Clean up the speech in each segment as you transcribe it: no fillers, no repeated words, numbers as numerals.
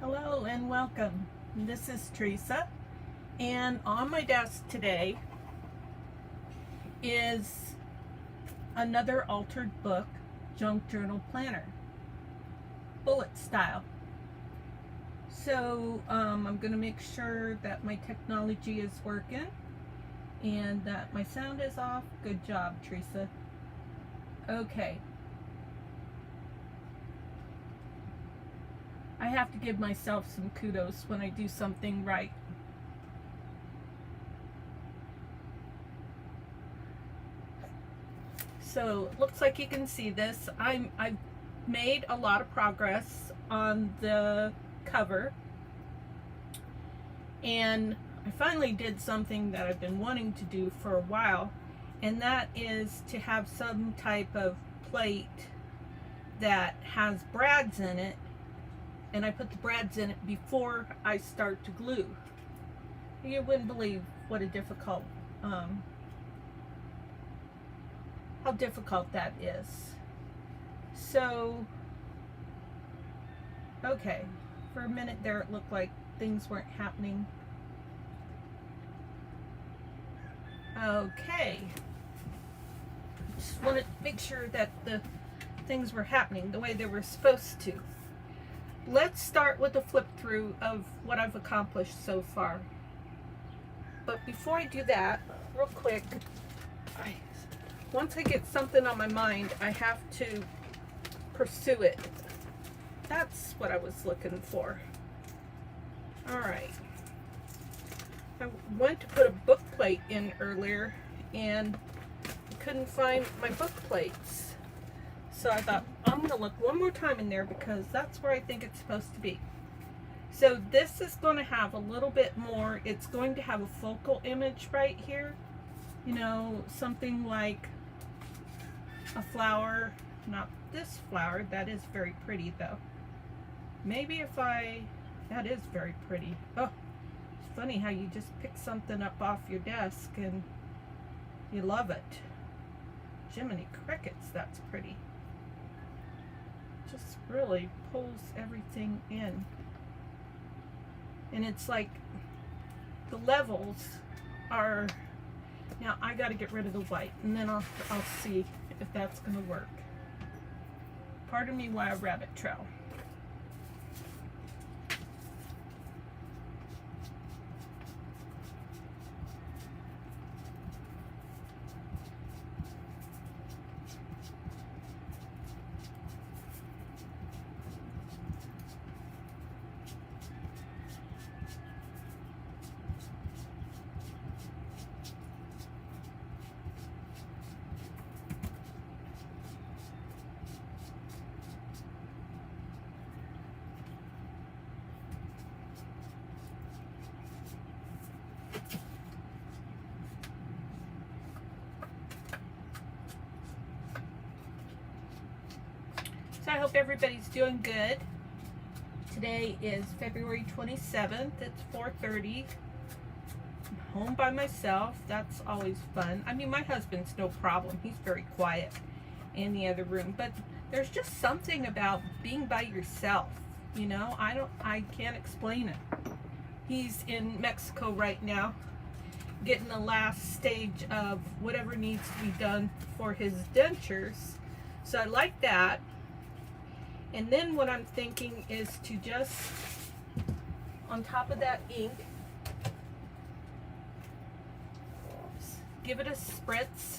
Hello and welcome. This is Teresa, and on my desk today is another altered book, Junk Journal Planner, bullet style. So I'm going to make sure that my technology is working and that my sound is off. Good job, Teresa. Okay. I have to give myself some kudos when I do something right. So it looks like you can see this. I've made a lot of progress on the cover, and I finally did something that I've been wanting to do for a while, and that is to have some type of plate that has brads in it, and I put the brads in it before I start to glue. You wouldn't believe what a difficult how difficult that is. So, okay, for a minute there it looked like things weren't happening. Okay, just wanted to make sure that the things were happening the way they were supposed to. Let's start with a flip through of what I've accomplished so far. But before I do that, real quick, once I get something on my mind, I have to pursue it. That's what I was looking for. All right. I went to put a book plate in earlier and I couldn't find my book plates. So I thought, I'm going to look one more time in there because that's where I think it's supposed to be. So this is going to have a little bit more, it's going to have a focal image right here. You know, something like a flower, not this flower, that is very pretty though. Maybe if that is very pretty. Oh, it's funny how you just pick something up off your desk and you love it. Jiminy crickets, that's pretty. Just really pulls everything in. And it's like the levels are, now I got to get rid of the white and then I'll see if that's going to work. Pardon me while I rabbit trail. So I hope everybody's doing good. Today is February 27th. It's 4:30. I'm home by myself. That's always fun. I mean, my husband's no problem. He's very quiet in the other room. But there's just something about being by yourself. You know, I can't explain it. He's in Mexico right now, getting the last stage of whatever needs to be done for his dentures. So I like that. And then what I'm thinking is to just, on top of that ink, give it a spritz.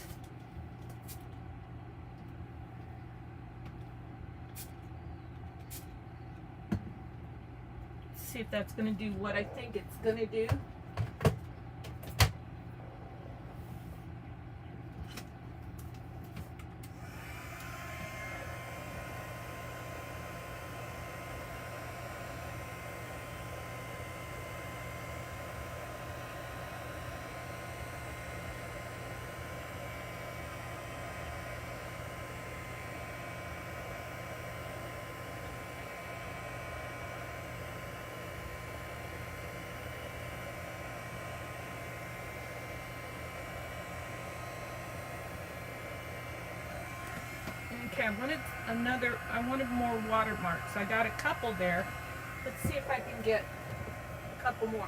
See if that's going to do what I think it's going to do. Okay, I wanted more watermarks. I got a couple there, Let's see if I can get a couple more.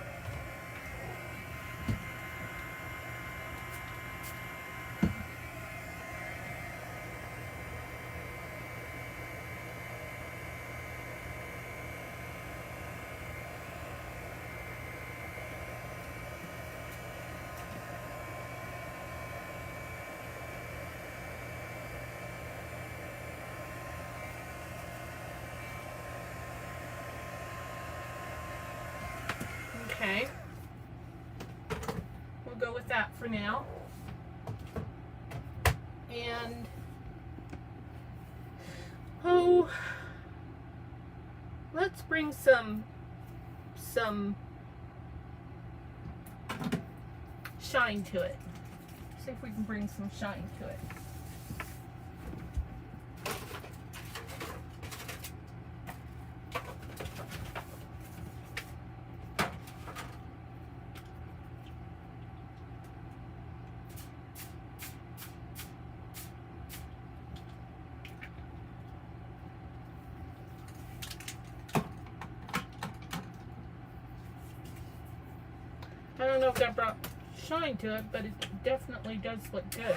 Okay, we'll go with that for now. And oh, let's bring some shine to it. See if we can bring some shine to it. I don't know if that brought shine to it, but it definitely does look good.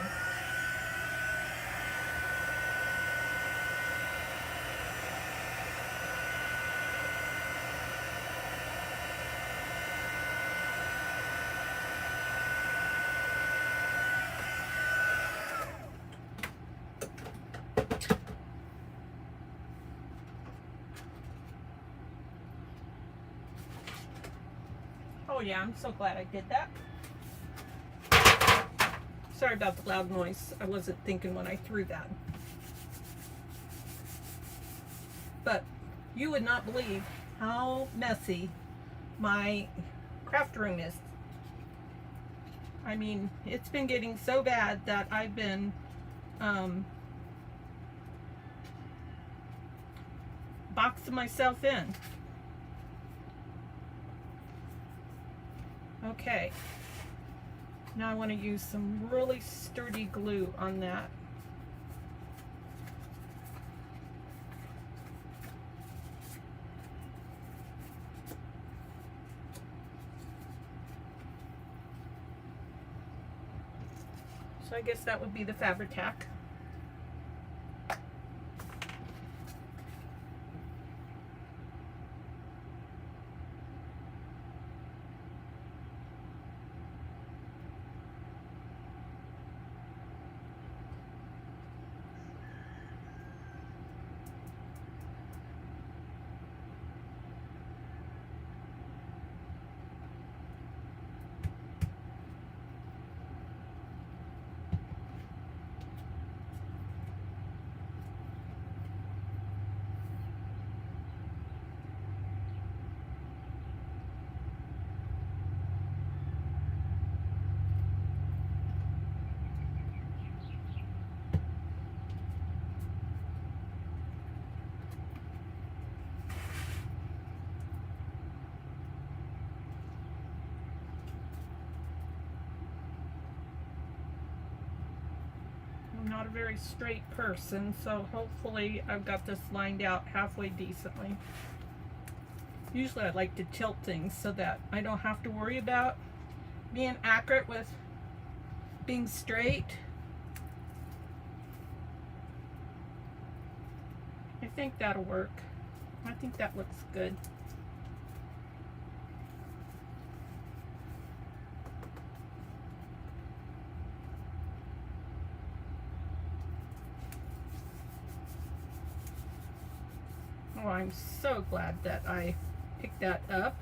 Oh yeah, I'm so glad I did that. Sorry about the loud noise. I wasn't thinking when I threw that. But you would not believe how messy my craft room is. I mean, it's been getting so bad that I've been boxing myself in. Okay, now I want to use some really sturdy glue on that. So I guess that would be the Fabri-Tac. I'm not a very straight person, so hopefully I've got this lined out halfway decently. Usually I like to tilt things so that I don't have to worry about being accurate with being straight. I think that'll work. I think that looks good. Oh, I'm so glad that I picked that up.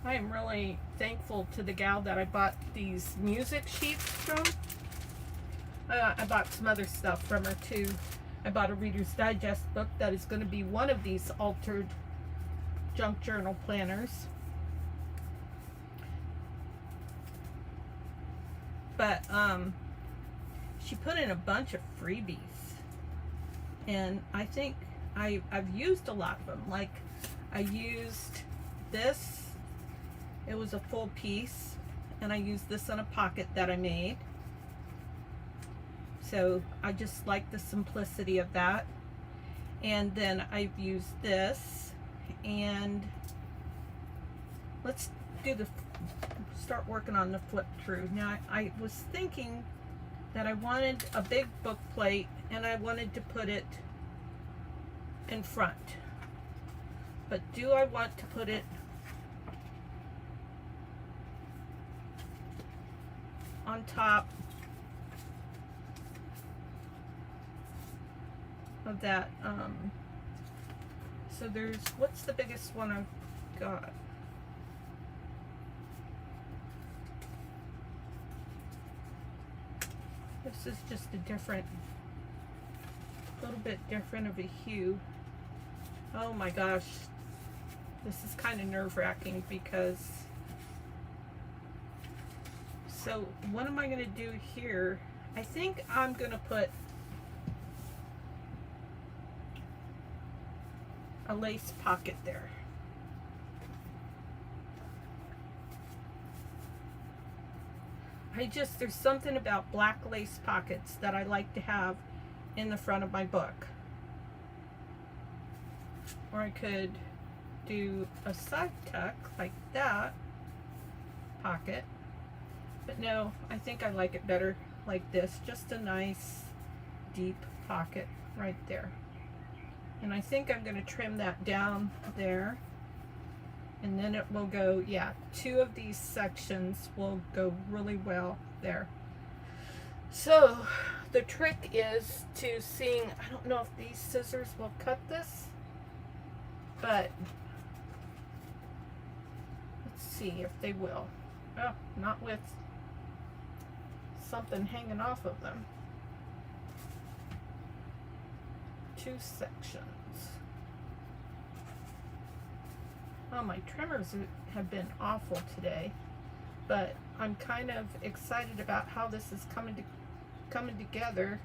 I am really thankful to the gal that I bought these music sheets from. I bought some other stuff from her too. I bought a Reader's Digest book that is going to be one of these altered junk journal planners. But she put in a bunch of freebies. And I think I've used a lot of them. Like, I used this. It was a full piece. And I used this on a pocket that I made. So I just like the simplicity of that. And then I've used this, and let's do start working on the flip through. Now I was thinking that I wanted a big book plate and I wanted to put it in front. But do I want to put it on top of that? So there's, what's the biggest one I've got? This is just a different, little bit different of a hue. Oh my gosh, this is kind of nerve-wracking because, so what am I going to do here? I think I'm going to put a lace pocket there. There's something about black lace pockets that I like to have in the front of my book. Or I could do a side tuck like that pocket. But no, I think I like it better like this. Just a nice deep pocket right there. And I think I'm going to trim that down there. And then it will go, yeah, 2 of these sections will go really well there. So the trick is to seeing, I don't know if these scissors will cut this, but let's see if they will. Oh, not with something hanging off of them. 2 sections. Oh, my trimmers have been awful today, but I'm kind of excited about how this is coming together,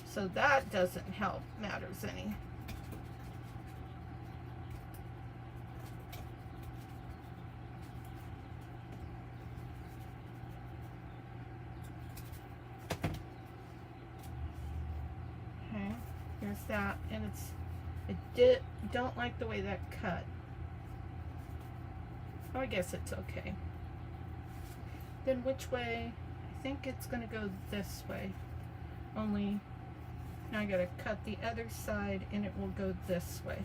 so that doesn't help matters any. Okay, here's that, and don't like the way that cut. Oh, I guess it's okay. Then which way? I think it's going to go this way. Only now I got to cut the other side and it will go this way.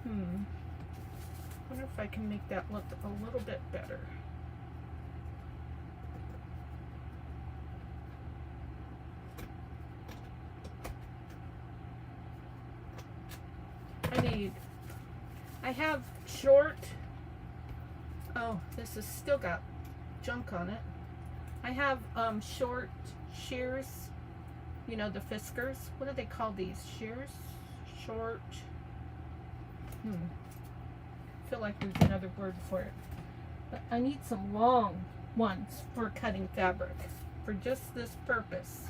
Wonder if I can make that look a little bit better. I have short, oh, this has still got junk on it. I have short shears, you know, the Fiskars. What do they call these? Shears? Short. I feel like there's another word for it. But I need some long ones for cutting fabric for just this purpose.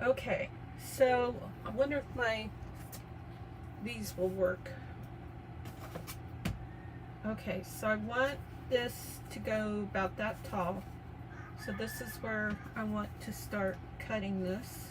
Okay, so I wonder if these will work. Okay, so I want this to go about that tall. So this is where I want to start cutting this.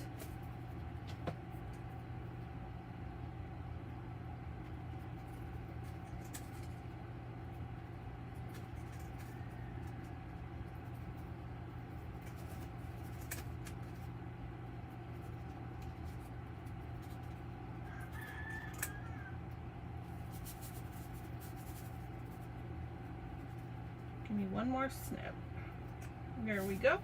Give me one more snip. There we go.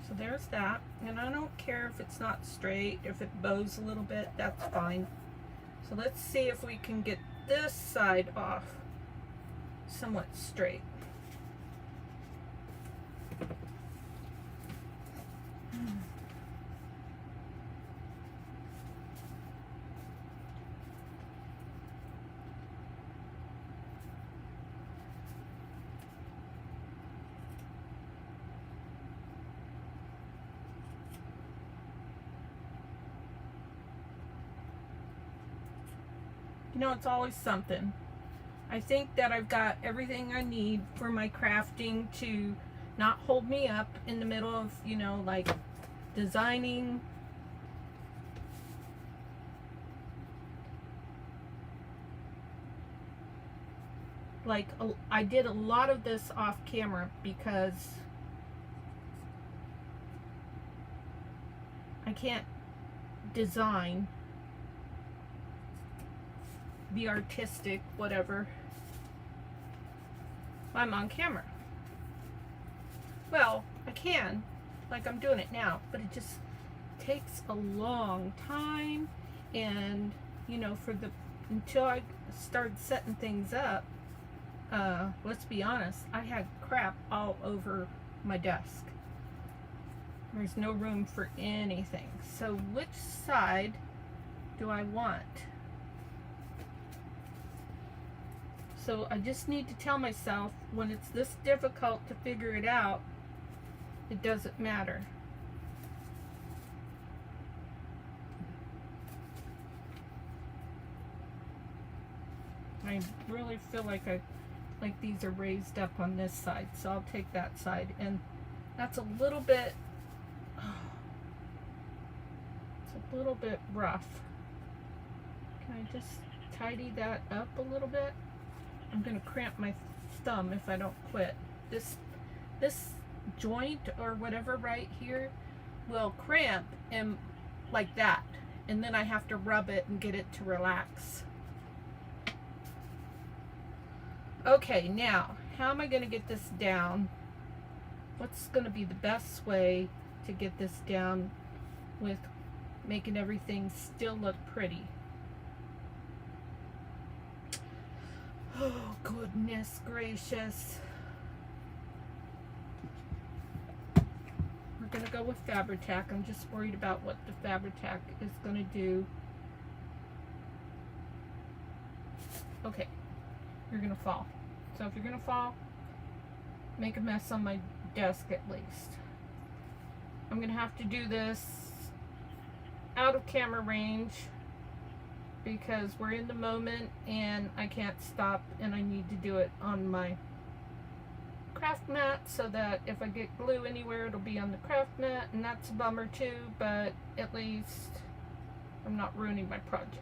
So there's that. And I don't care if it's not straight, if it bows a little bit, that's fine. So let's see if we can get this side off somewhat straight. You know, it's always something. I think that I've got everything I need for my crafting to not hold me up in the middle of, you know, like designing. Like, I did a lot of this off camera because I can't design, be artistic, whatever, I'm on camera. Well, I can, like I'm doing it now, but it just takes a long time, and you know, until I started setting things up, let's be honest, I had crap all over my desk. There's no room for anything. So which side do I want? So I just need to tell myself, when it's this difficult to figure it out, it doesn't matter. I really feel like these are raised up on this side, so I'll take that side, and that's a little bit, it's a little bit rough. Can I just tidy that up a little bit? I'm gonna cramp my thumb if I don't quit. This joint or whatever right here will cramp and like that, and then I have to rub it and get it to relax. Okay, now how am I going to get this down? What's going to be the best way to get this down with making everything still look pretty? Oh, goodness gracious. We're going to go with Fabri-Tac. I'm just worried about what the Fabri-Tac is going to do. Okay, you're going to fall. So if you're going to fall, make a mess on my desk at least. I'm going to have to do this out of camera range because we're in the moment and I can't stop, and I need to do it on my craft mat so that if I get glue anywhere, it'll be on the craft mat, and that's a bummer too, but at least I'm not ruining my project.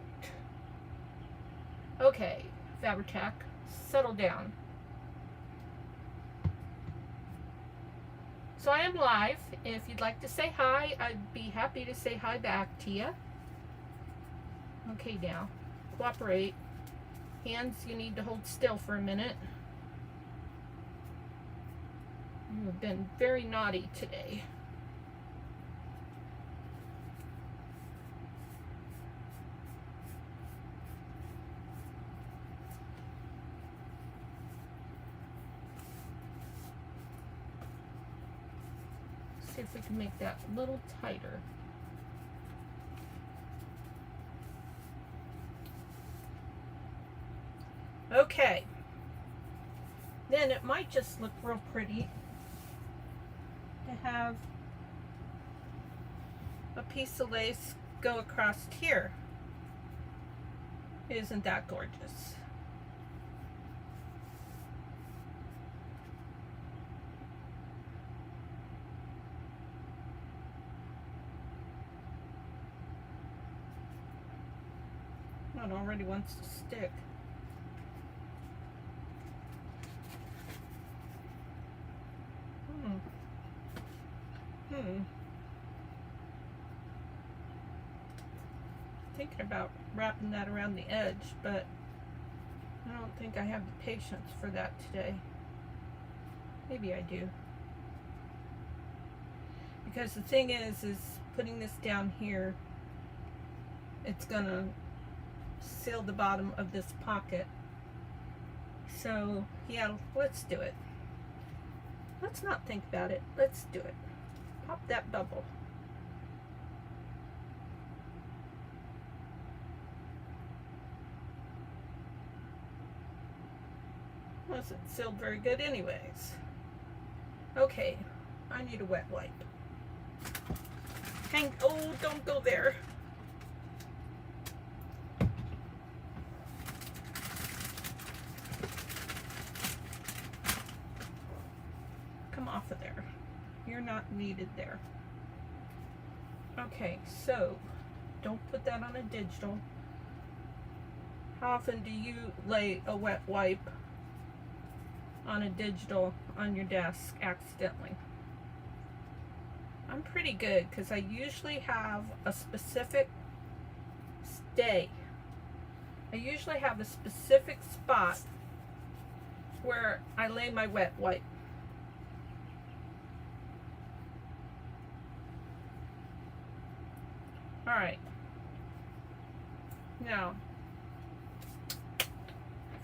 Okay, Fabri-Tac, settle down. So I am live. If you'd like to say hi, I'd be happy to say hi back to you. Okay, now, cooperate. Hands, you need to hold still for a minute. You have been very naughty today. See if we can make that a little tighter. Okay. Then it might just look real pretty to have a piece of lace go across here. Isn't that gorgeous? It already wants to stick. Thinking about wrapping that around the edge, but I don't think I have the patience for that today. Maybe I do. Because the thing is putting this down here, it's gonna seal the bottom of this pocket. So yeah, let's do it. Let's not think about it. Let's do it. Pop that bubble. Wasn't sealed very good anyways. Okay, I need a wet wipe. Oh, don't go there. needed there. Okay, so don't put that on a digital. How often do you lay a wet wipe on a digital on your desk accidentally? I'm pretty good because I usually have a specific day. I usually have a specific spot where I lay my wet wipe. All right. Now,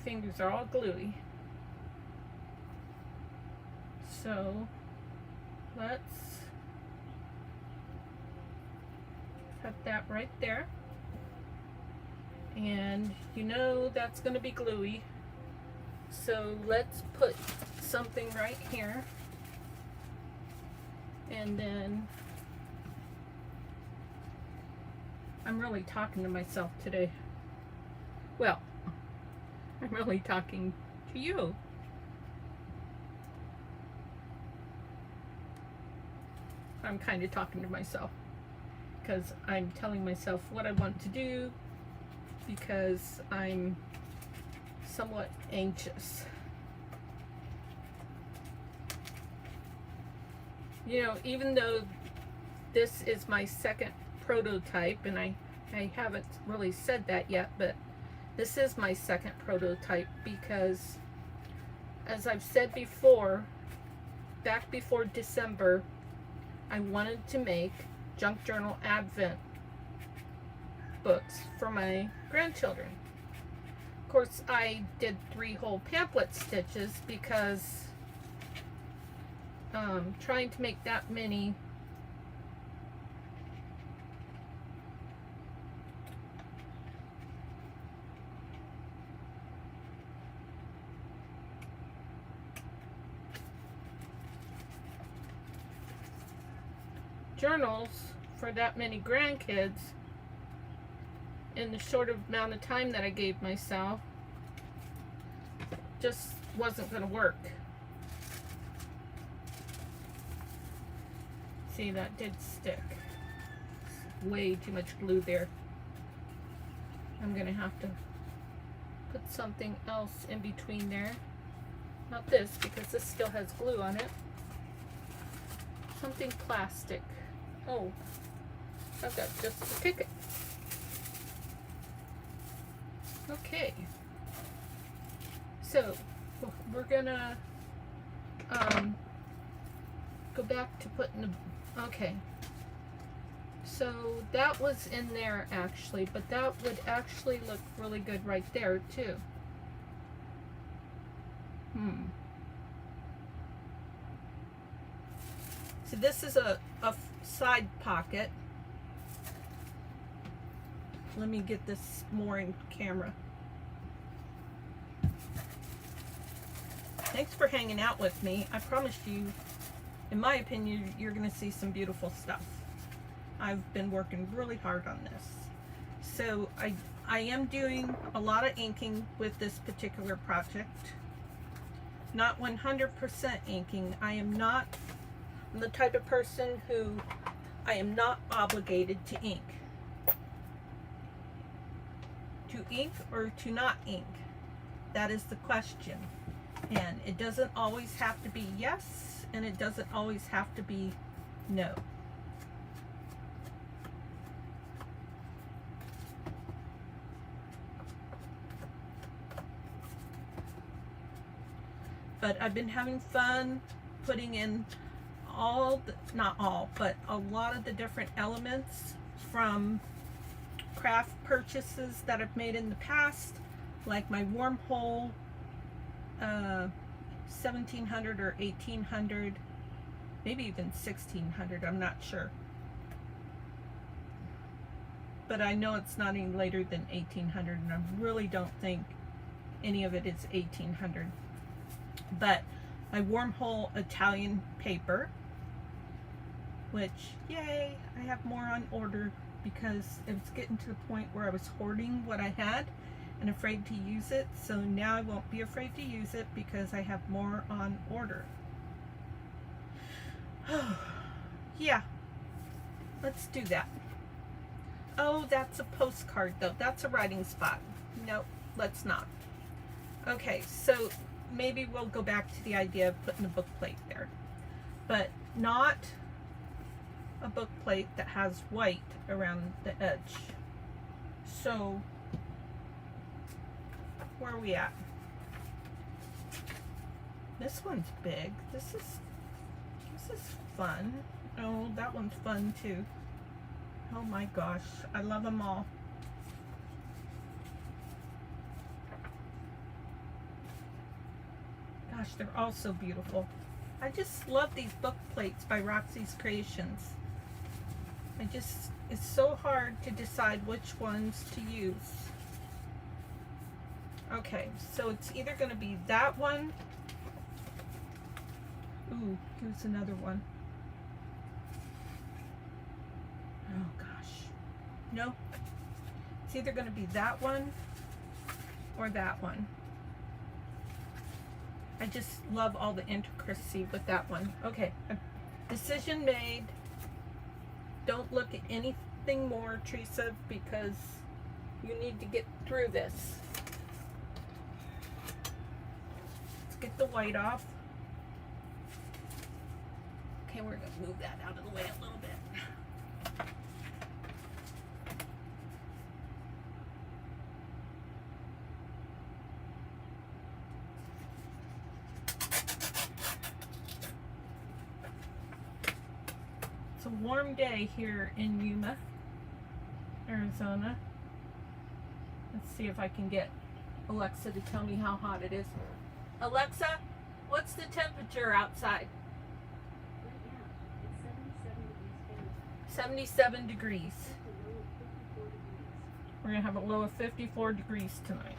fingers are all gluey. So, let's cut that right there. And you know that's going to be gluey. So let's put something right here. And then I'm really talking to myself today. Well, I'm really talking to you. I'm kind of talking to myself because I'm telling myself what I want to do because I'm somewhat anxious. You know, even though this is my second prototype, and I haven't really said that yet, but this is my second prototype because, as I've said before, back before December, I wanted to make junk journal advent books for my grandchildren. Of course, I did 3 whole pamphlet stitches because trying to make that many journals for that many grandkids in the short amount of time that I gave myself just wasn't going to work. See, that did stick. Way too much glue there. I'm going to have to put something else in between there. Not this, because this still has glue on it. Something plastic. Oh, I've got just to pick it. Okay. So, we're gonna go back to putting the, okay. So that was in there actually, but that would actually look really good right there too. So this is a side pocket. Let me get this more in camera. Thanks for hanging out with me. I promised you, in my opinion, you're going to see some beautiful stuff. I've been working really hard on this. So I am doing a lot of inking with this particular project. Not 100% inking. I'm the type of person who I am not obligated to ink. To ink or to not ink? That is the question. And it doesn't always have to be yes, and it doesn't always have to be no. But I've been having fun putting in not all, but a lot of the different elements from craft purchases that I've made in the past, like my wormhole 1700 or 1800, maybe even 1600, I'm not sure. But I know it's not any later than 1800, and I really don't think any of it is 1800. But my wormhole Italian paper, which, yay, I have more on order because it was getting to the point where I was hoarding what I had and afraid to use it. So now I won't be afraid to use it because I have more on order. Yeah, let's do that. Oh, that's a postcard though. That's a writing spot. Nope, let's not. Okay, so maybe we'll go back to the idea of putting a book plate there, but not a book plate that has white around the edge. So where are we at? This one's big. This is fun. Oh, that one's fun too. Oh my gosh, I love them all. Gosh, they're all so beautiful. I just love these book plates by Roxy's Creations. It's so hard to decide which ones to use. Okay, so it's either going to be that one. Ooh, here's another one. Oh gosh. No. It's either going to be that one or that one. I just love all the intricacy with that one. Okay, decision made. Don't look at anything more, Teresa, because you need to get through this. Let's get the white off. Okay, we're going to move that out of the way a little bit. It's a warm day here in Yuma, Arizona. Let's see if I can get Alexa to tell me how hot it is. Alexa, what's the temperature outside? Right now, it's 77 degrees. With a low of 54 degrees. We're going to have a low of 54 degrees tonight.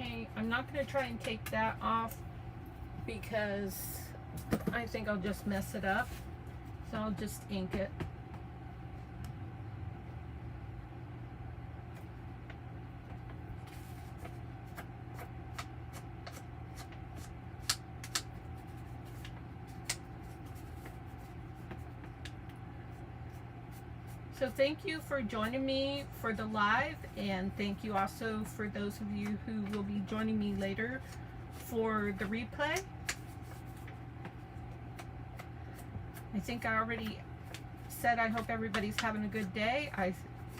Okay, I'm not going to try and take that off because I think I'll just mess it up. So I'll just ink it. So thank you for joining me for the live, and thank you also for those of you who will be joining me later for the replay. I think I already said I hope everybody's having a good day.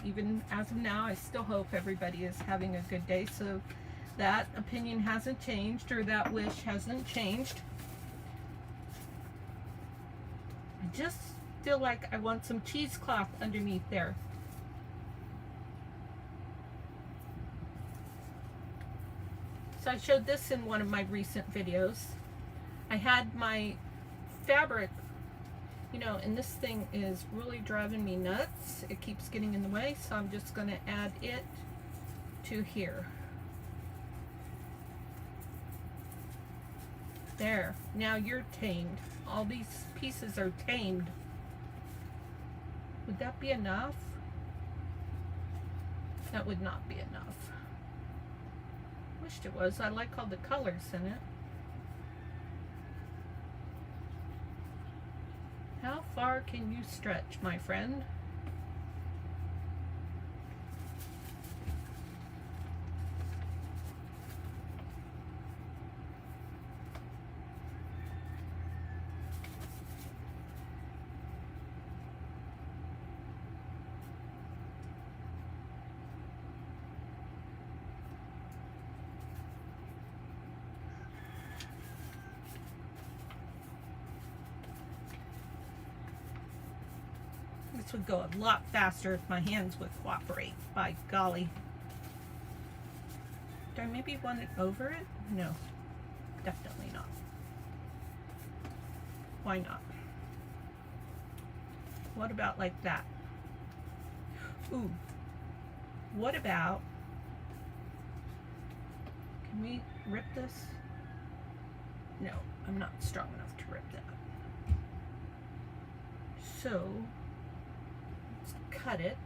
Even as of now, I still hope everybody is having a good day, so that opinion hasn't changed, or that wish hasn't changed. I just feel like I want some cheesecloth underneath there. So I showed this in one of my recent videos. I had my fabric, you know, and this thing is really driving me nuts. It keeps getting in the way, so I'm just going to add it to here. There, now you're tamed. All these pieces are tamed. Would that be enough? That would not be enough. Wished it was. I like all the colors in it. How far can you stretch, my friend? This would go a lot faster if my hands would cooperate, by golly. Do I maybe want it over it? No, definitely not. Why not? What about like that? Ooh, what about Can we rip this? No, I'm not strong enough to rip that. So, let's cut it.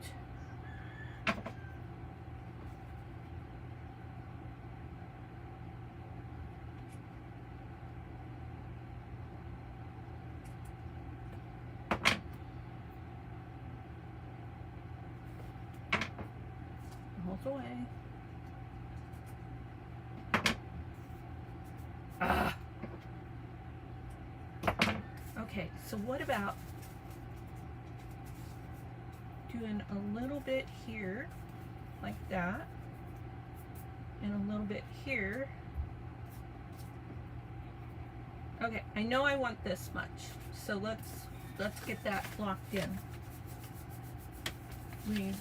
All the way. Ah. Okay, so what about doing a little bit here, like that, and a little bit here. Okay, I know I want this much, so let's get that locked in.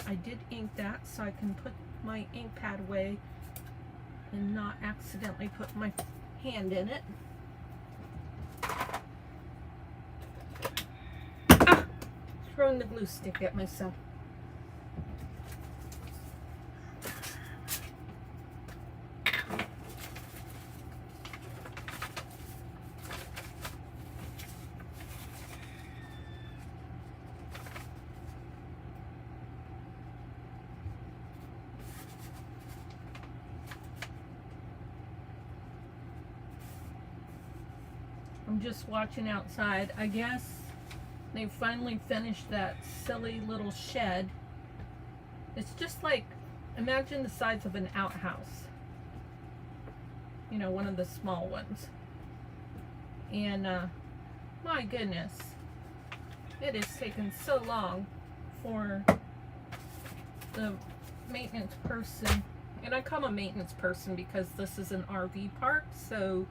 I did ink that so I can put my ink pad away and not accidentally put my hand in it. Ah! Throwing the glue stick at myself. I'm just watching outside. I guess they finally finished that silly little shed. It's just like, imagine the size of an outhouse. You know, one of the small ones. And my goodness, it has taken so long for the maintenance person, and I call them a maintenance person because this is an RV park, so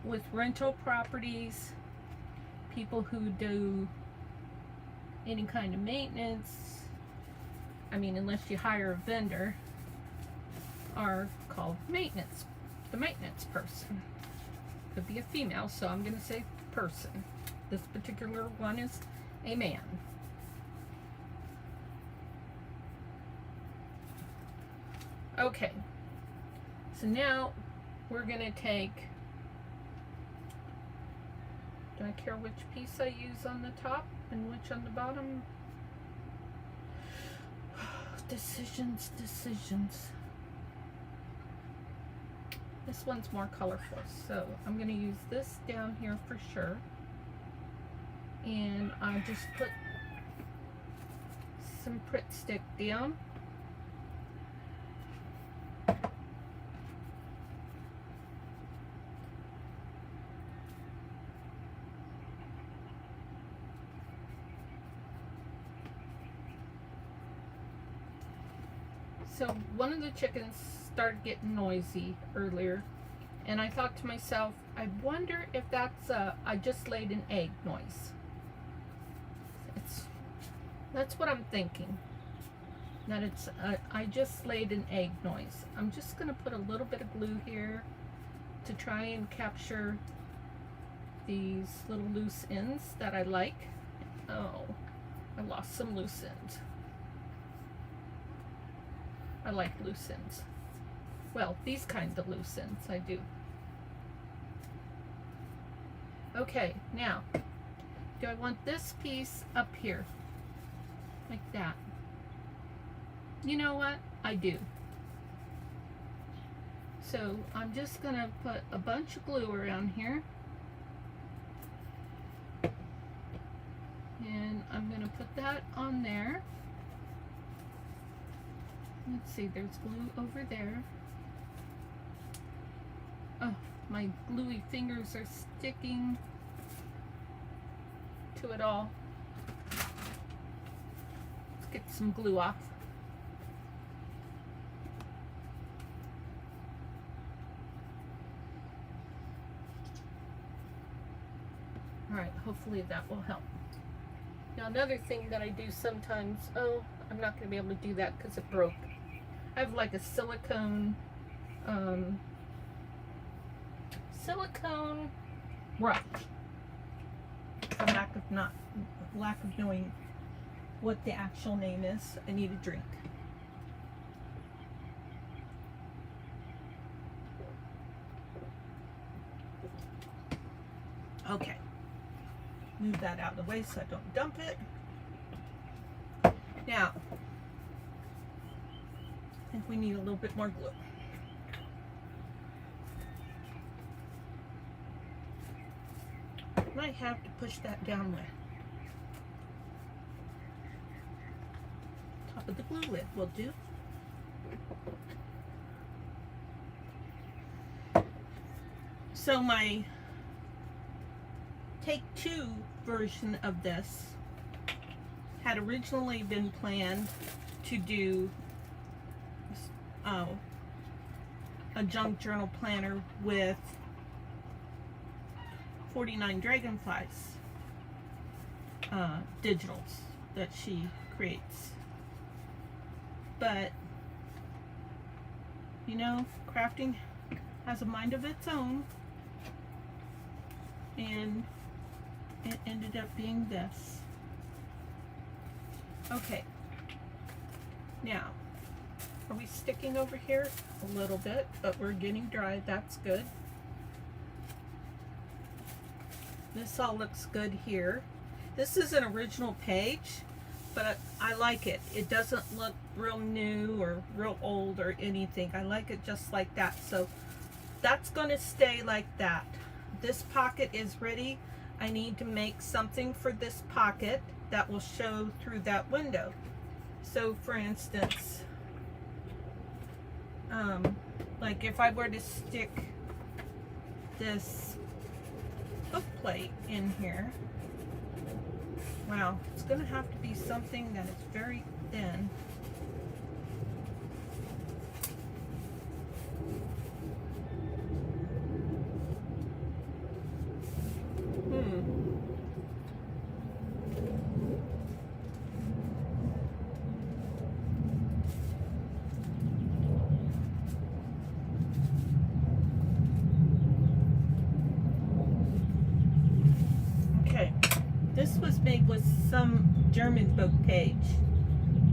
with rental properties, people who do any kind of maintenance, I mean, unless you hire a vendor, are called maintenance. The maintenance person. Could be a female, so I'm going to say person. This particular one is a man. Okay. So now we're going to take, do I care which piece I use on the top and which on the bottom? Decisions. This one's more colorful, so I'm going to use this down here for sure. And I'll just put some Pritt stick down. So one of the chickens started getting noisy earlier, and I thought to myself, I wonder if that's I just laid an egg noise. That's what I'm thinking. That it's I just laid an egg noise. I'm just gonna put a little bit of glue here to try and capture these little loose ends that I like. Oh, I lost some loose ends. I like loose ends. Well, these kinds of loose ends I do. Okay, now, do I want this piece up here? Like that. You know what? I do. So I'm just gonna put a bunch of glue around here. And I'm gonna put that on there. Let's see, there's glue over there. Oh, my gluey fingers are sticking to it all. Let's get some glue off. Alright, hopefully that will help. Now another thing that I do sometimes, oh, I'm not going to be able to do that because it broke. I have like a silicone brush. For lack of knowing what the actual name is, I need a drink. Okay. Move that out of the way so I don't dump it. Now, I think we need a little bit more glue. Might have to push that down with. Top of the glue lid will do. So my take two version of this had originally been planned to do a junk journal planner with 49 dragonflies digitals that she creates. But you know, crafting has a mind of its own, and it ended up being this. Okay, now are we sticking over here? A little bit, but we're getting dry. That's good. This all looks good here. This is an original page, but I like it. It doesn't look real new or real old or anything. I like it just like that. So that's going to stay like that. This pocket is ready. I need to make something for this pocket that will show through that window. So for instance, like if I were to stick this book plate in here, wow, it's going to have to be something that is very thin. This was made with some German book page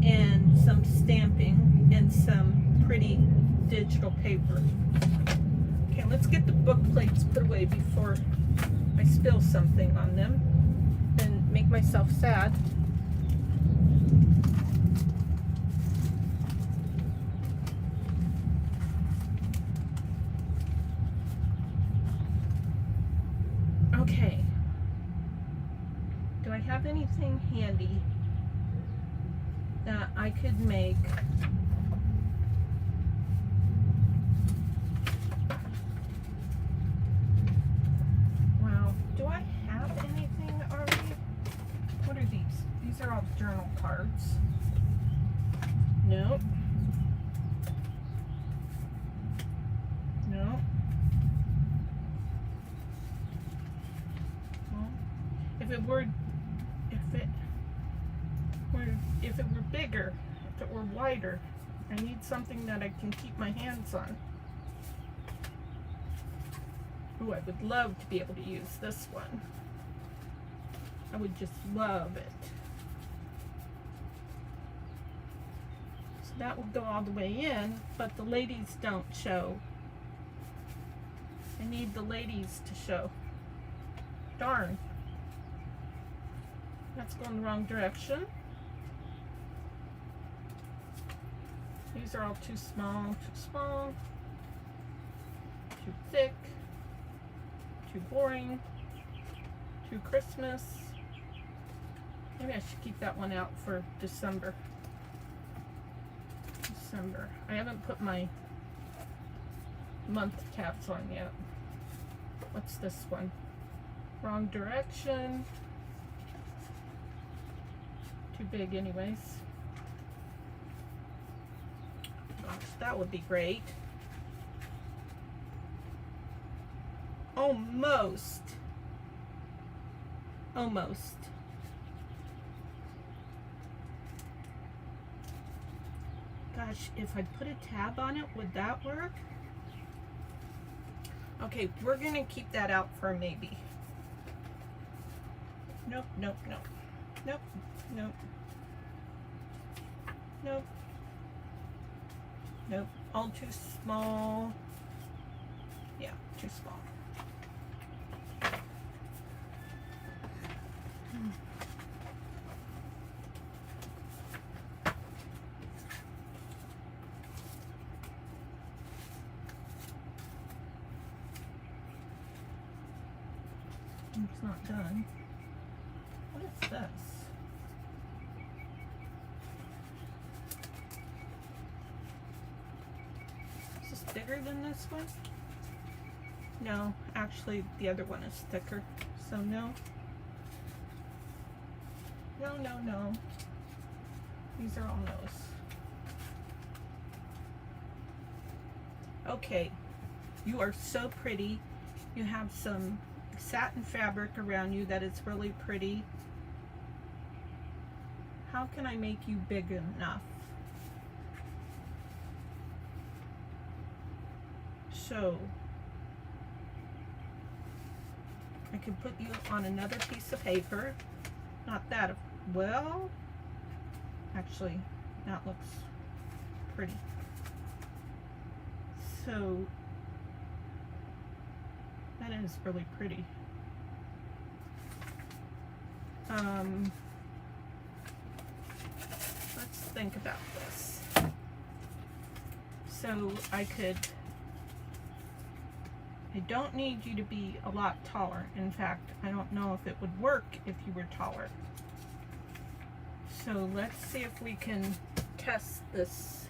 and some stamping and some pretty digital paper. Okay, let's get the book plates put away before I spill something on them and make myself sad. Okay. Do I have anything handy that I could make wow, do I have anything already? What are these? These are all journal cards. Nope. No. Well, if it were bigger, if it were wider, I need something that I can keep my hands on. Ooh, I would love to be able to use this one. I would just love it. So that will go all the way in, but the ladies don't show. I need the ladies to show. Darn. That's going the wrong direction. These are all too small, too thick, too boring, too Christmas. Maybe I should keep that one out for December. I haven't put my month tabs on yet. What's this one? Wrong direction. Too big anyways. Gosh, that would be great. Almost. Gosh, if I put a tab on it, would that work? Okay, we're gonna keep that out for a maybe. Nope. All too small. Yeah, too small. It's not done. What is this? Is this bigger than this one? No, actually the other one is thicker. So no. No, no, no. These are all no's. Okay, you are so pretty. You have some satin fabric around you that is really pretty. How can I make you big enough? So I can put you on another piece of paper. Not that, well, actually that looks pretty. So that is really pretty. Let's think about this. So I don't need you to be a lot taller. In fact, I don't know if it would work if you were taller. So let's see if we can test this.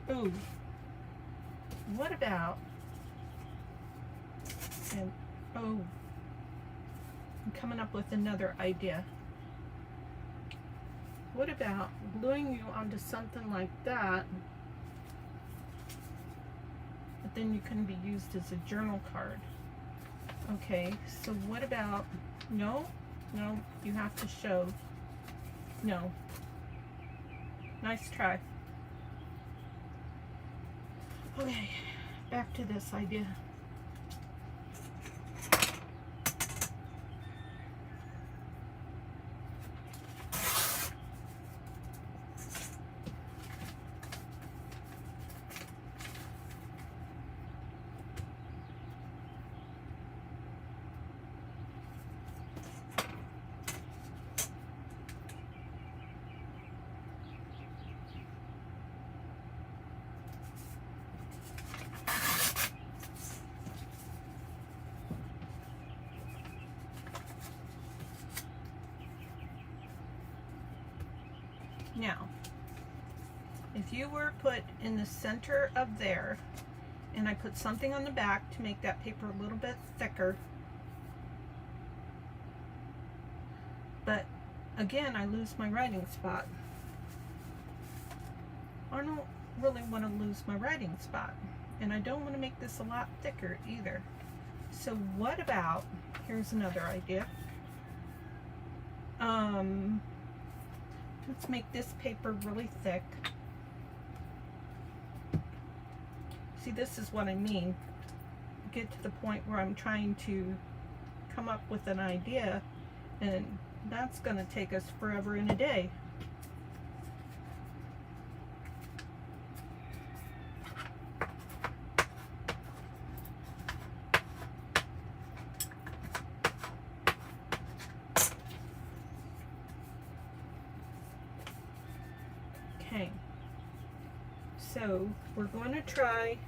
Ooh, what about, and oh, I'm coming up with another idea. What about gluing you onto something like that, but then you can be used as a journal card? Okay, so what about, no, no, you have to show, no. Nice try. Okay, back to this idea. Now, if you were put in the center of there, and I put something on the back to make that paper a little bit thicker, but again, I lose my writing spot. I don't really want to lose my writing spot, and I don't want to make this a lot thicker either. So what about, here's another idea. Let's make this paper really thick. See, this is what I mean. Get to the point where I'm trying to come up with an idea, and that's going to take us forever and a day. Okay, so we're going to try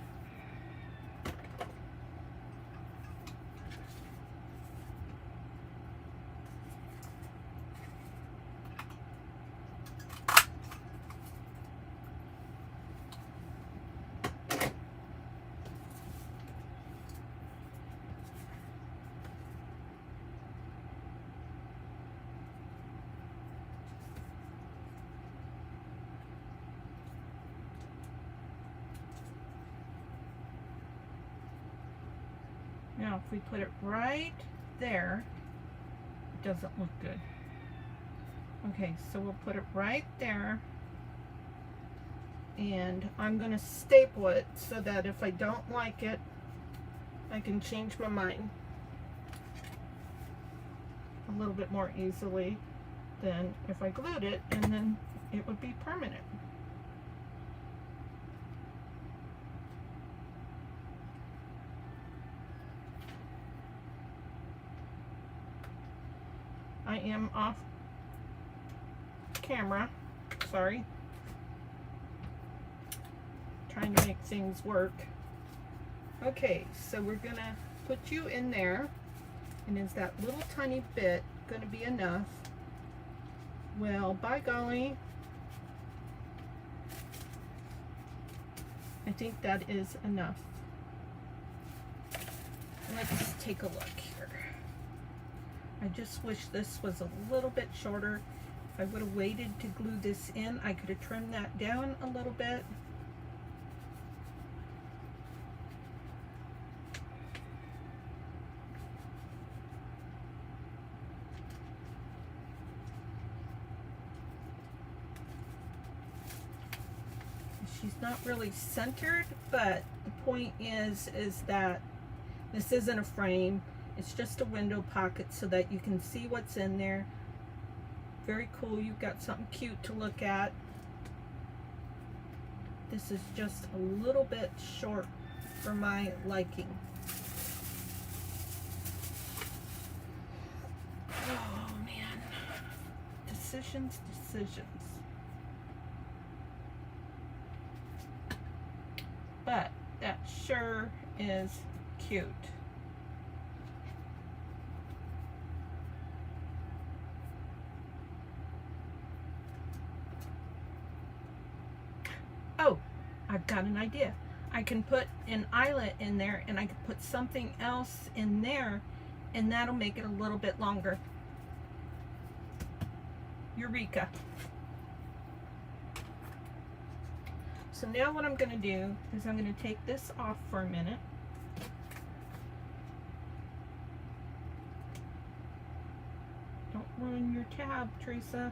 now, if we put it right there, it doesn't look good. Okay, so we'll put it right there, and I'm going to staple it so that if I don't like it, I can change my mind a little bit more easily than if I glued it, and then it would be permanent. I am off camera. Sorry. Trying to make things work. Okay, so we're gonna put you in there. And is that little tiny bit gonna be enough? Well, by golly, I think that is enough. Let's take a look here. I just wish this was a little bit shorter. If I would have waited to glue this in, I could have trimmed that down a little bit. She's not really centered, but the point is that this isn't a frame. It's just a window pocket so that you can see what's in there. Very cool. You've got something cute to look at. This is just a little bit short for my liking. Oh man. Decisions. But that sure is cute. Oh, I've got an idea. I can put an eyelet in there, and I can put something else in there, and that'll make it a little bit longer. Eureka. So now what I'm going to do is I'm going to take this off for a minute. Don't ruin your tab, Teresa.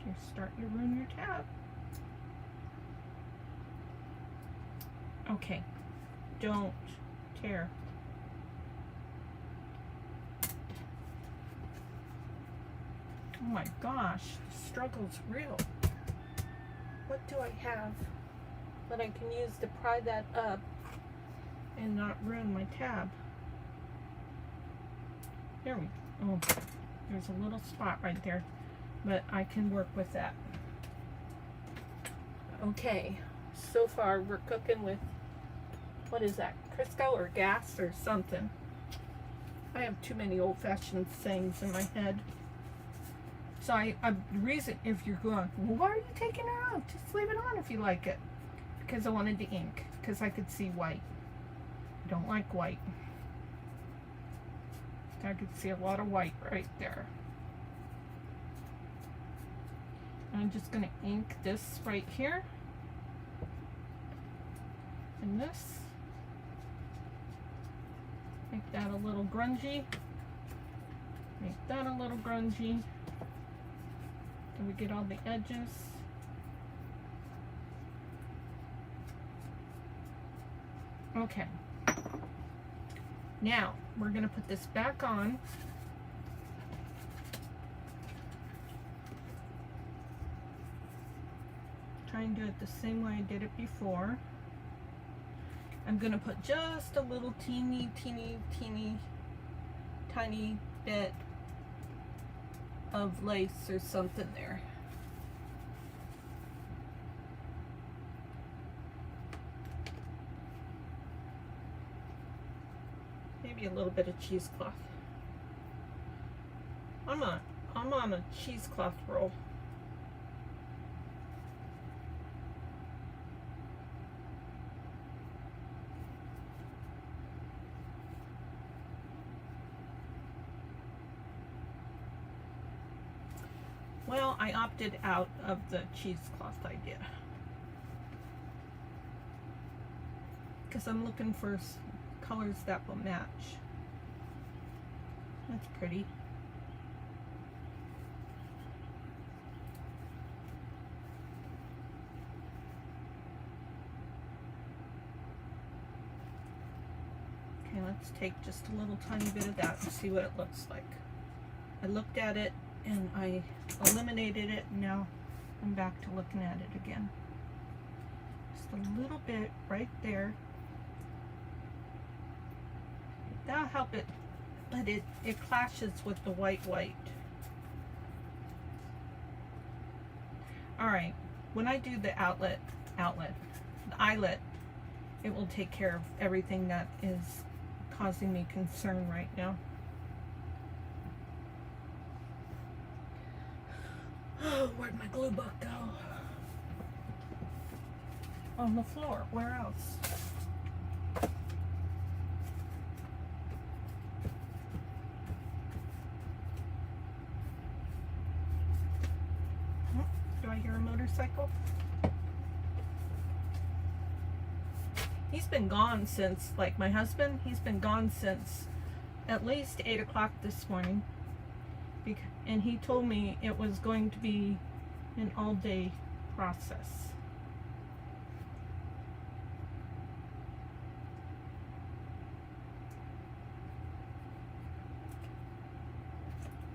You're starting to ruin your tab. Okay, don't tear. Oh my gosh, the struggle's real. What do I have that I can use to pry that up and not ruin my tab? There we go. Oh, there's a little spot right there, but I can work with that. Okay, so far we're cooking with, what is that, Crisco or gas or something? I have too many old-fashioned things in my head. So the reason, if you're going, well, why are you taking it out? Just leave it on if you like it. Because I wanted the ink, because I could see white. I don't like white. I could see a lot of white right there. I'm just going to ink this right here. And this. Make that a little grungy. Make that a little grungy. Do we get all the edges? Okay. Now, we're going to put this back on. Try and do it the same way I did it before. I'm going to put just a little teeny bit of lace or something there. Maybe a little bit of cheesecloth. I'm on a cheesecloth roll. Well, I opted out of the cheesecloth idea because I'm looking for colors that will match. That's pretty. Okay, let's take just a little tiny bit of that and see what it looks like. I looked at it and I eliminated it, and now I'm back to looking at it again. Just a little bit right there. That'll help it, but it clashes with the white. Alright, when I do the the eyelet, it will take care of everything that is causing me concern right now. Oh, where'd my glue book go? On the floor. Where else? Do I hear a motorcycle? He's been gone since, like my husband, he's been gone since at least 8 o'clock this morning. And he told me it was going to be an all-day process.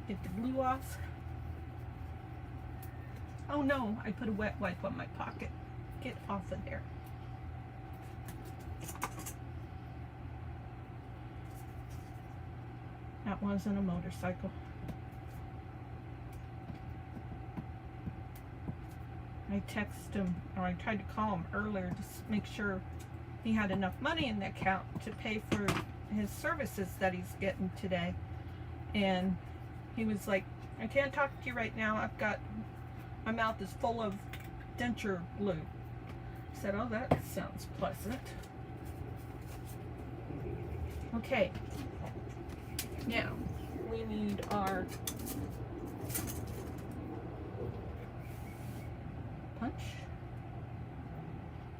Get the glue off. Oh no, I put a wet wipe on my pocket. Get off of there. That wasn't a motorcycle. I texted him, or I tried to call him earlier to make sure he had enough money in the account to pay for his services that he's getting today. And he was like, I can't talk to you right now. My mouth is full of denture glue. I said, oh, that sounds pleasant. Okay. Now, we need our punch.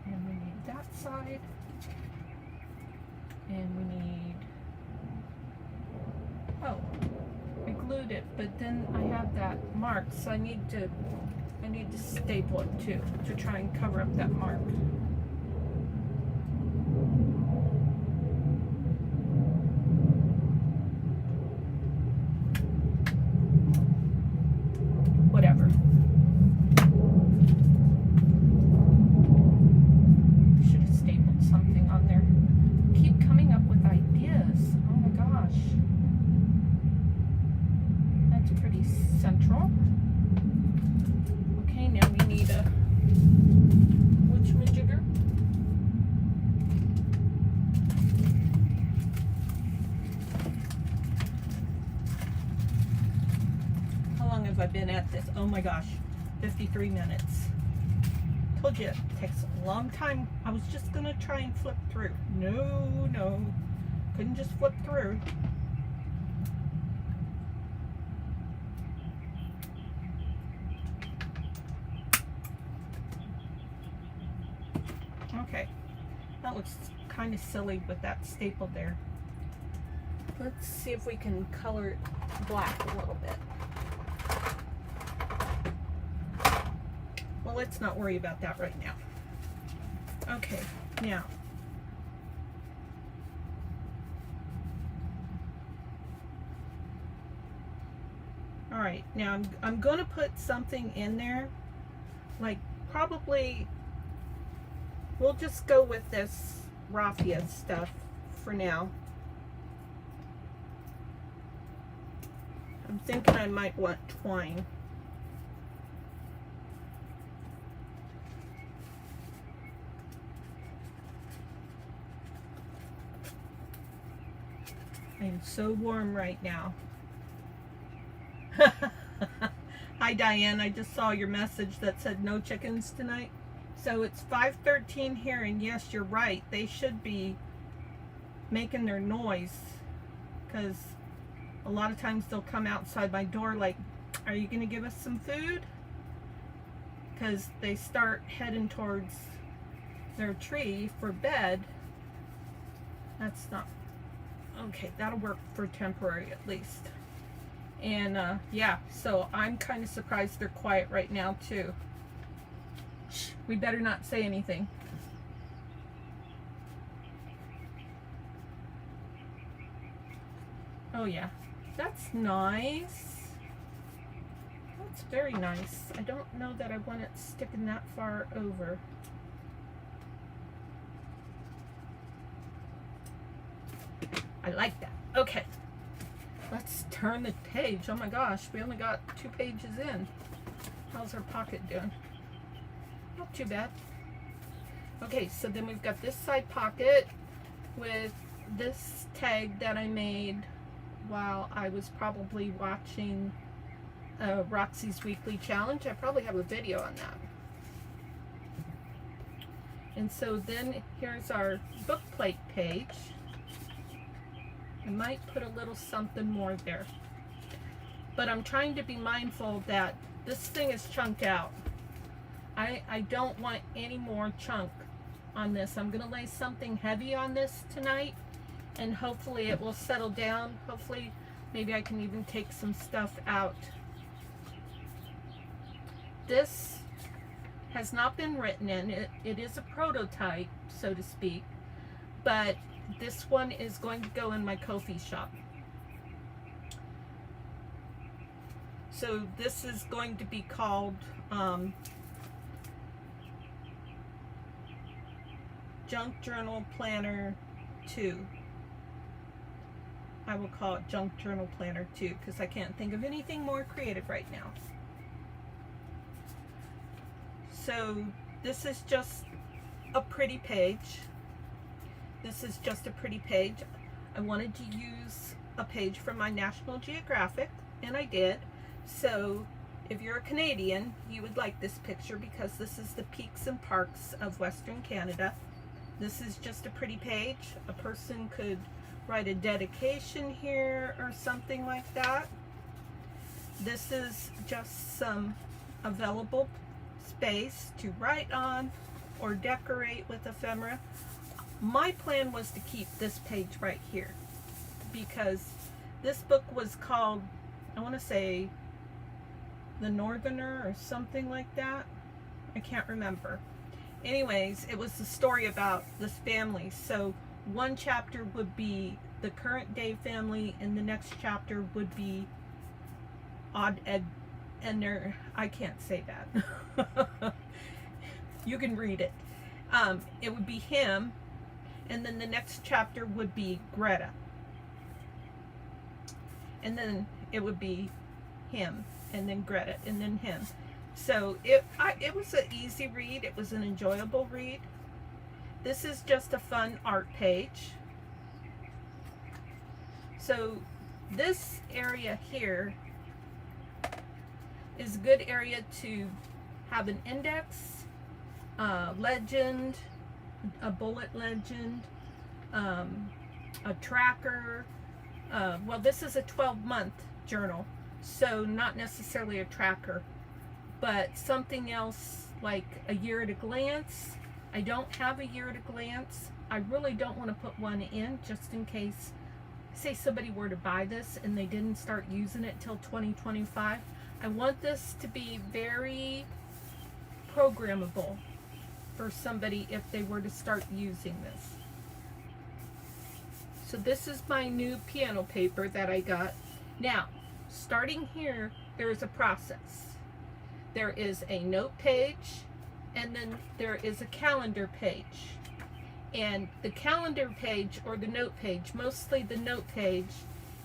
And we need that side. And we need, oh, I glued it, but then I have that mark, so I need to staple it too, to try and cover up that mark. Whatever. Should have stapled something on there. Keep coming up with ideas. Oh my gosh. That's pretty central. Okay, now we need a witchamajigger. How long have I been at this? Oh my gosh, 53 minutes. Told you it takes a long time. I was just gonna try and flip through. No, couldn't just flip through. Okay, that looks kind of silly with that staple there. Let's see if we can color it black a little bit. Well, let's not worry about that right now. Okay, now. All right, now I'm going to put something in there, like probably, we'll just go with this raffia stuff for now. I'm thinking I might want twine. I'm so warm right now. Hi Diane, I just saw your message that said no chickens tonight. So it's 5:13 here, and yes, you're right. They should be making their noise, because a lot of times they'll come outside my door like, are you going to give us some food? Because they start heading towards their tree for bed. That's not okay. That'll work for temporary at least. And yeah, so I'm kind of surprised they're quiet right now too. Shh, we better not say anything. Oh yeah, that's nice. It's very nice. I don't know that I want it sticking that far over. I like that. Okay. Let's turn the page. Oh my gosh, we only got 2 pages in. How's our pocket doing? Not too bad. Okay, so then we've got this side pocket with this tag that I made while I was probably watching Roxy's Weekly Challenge. I probably have a video on that. And so then here's our book plate page. I might put a little something more there. But I'm trying to be mindful that this thing is chunked out. I don't want any more chunk on this. I'm going to lay something heavy on this tonight, and hopefully it will settle down. Hopefully maybe I can even take some stuff out. This has not been written in. It is a prototype, so to speak, but this one is going to go in my Ko-fi shop. So this is going to be called Junk Journal Planner 2. I will call it Junk Journal Planner 2 because I can't think of anything more creative right now. So this is just a pretty page. This is just a pretty page. I wanted to use a page from my National Geographic, and I did. So if you're a Canadian, you would like this picture because this is the peaks and parks of Western Canada. This is just a pretty page. A person could write a dedication here or something like that. This is just some available space to write on or decorate with ephemera. My plan was to keep this page right here because this book was called, I want to say, The Northerner or something like that. I can't remember. Anyways, it was the story about this family. So one chapter would be the current day family, and the next chapter would be Odd Ed Ender. I can't say that. You can read it. It would be him, and then the next chapter would be Greta, and then it would be him, and then Greta, and then him. So it was an easy read. It was an enjoyable read. This is just a fun art page. So this area here is a good area to have an index, legend, a bullet legend, a tracker. Well, this is a 12-month journal, so not necessarily a tracker, but something else like a year at a glance. I don't have a year at a glance. I really don't want to put one in just in case, say somebody were to buy this and they didn't start using it till 2025. I want this to be very programmable for somebody if they were to start using this. So this is my new piano paper that I got. Now, starting here, there is a process. There is a note page, and then there is a calendar page. And the calendar page or the note page, mostly the note page,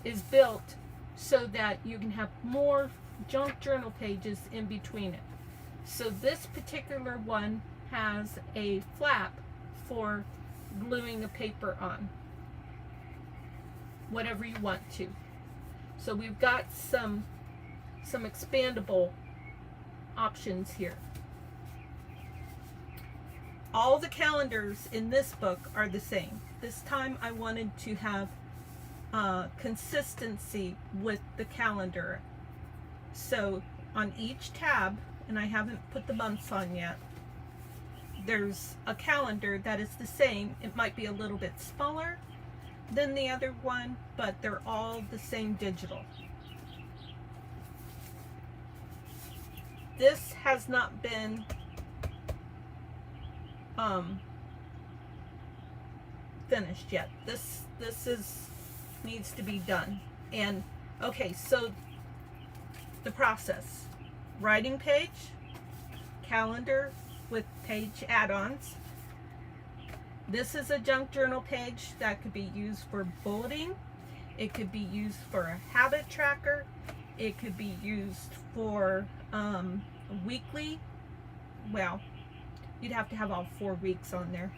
is built so that you can have more junk journal pages in between it. So this particular one has a flap for gluing a paper on, whatever you want to. So we've got some expandable options here. All the calendars in this book are the same. This time I wanted to have consistency with the calendar. So on each tab, and I haven't put the months on yet, there's a calendar that is the same. It might be a little bit smaller than the other one, but they're all the same digital. This has not been finished yet. This needs to be done. And okay, so the process. writing page, calendar with page add-ons. This is a junk journal page that could be used for bulleting. It could be used for a habit tracker. It could be used for weekly. Well, you'd have to have all 4 weeks on there.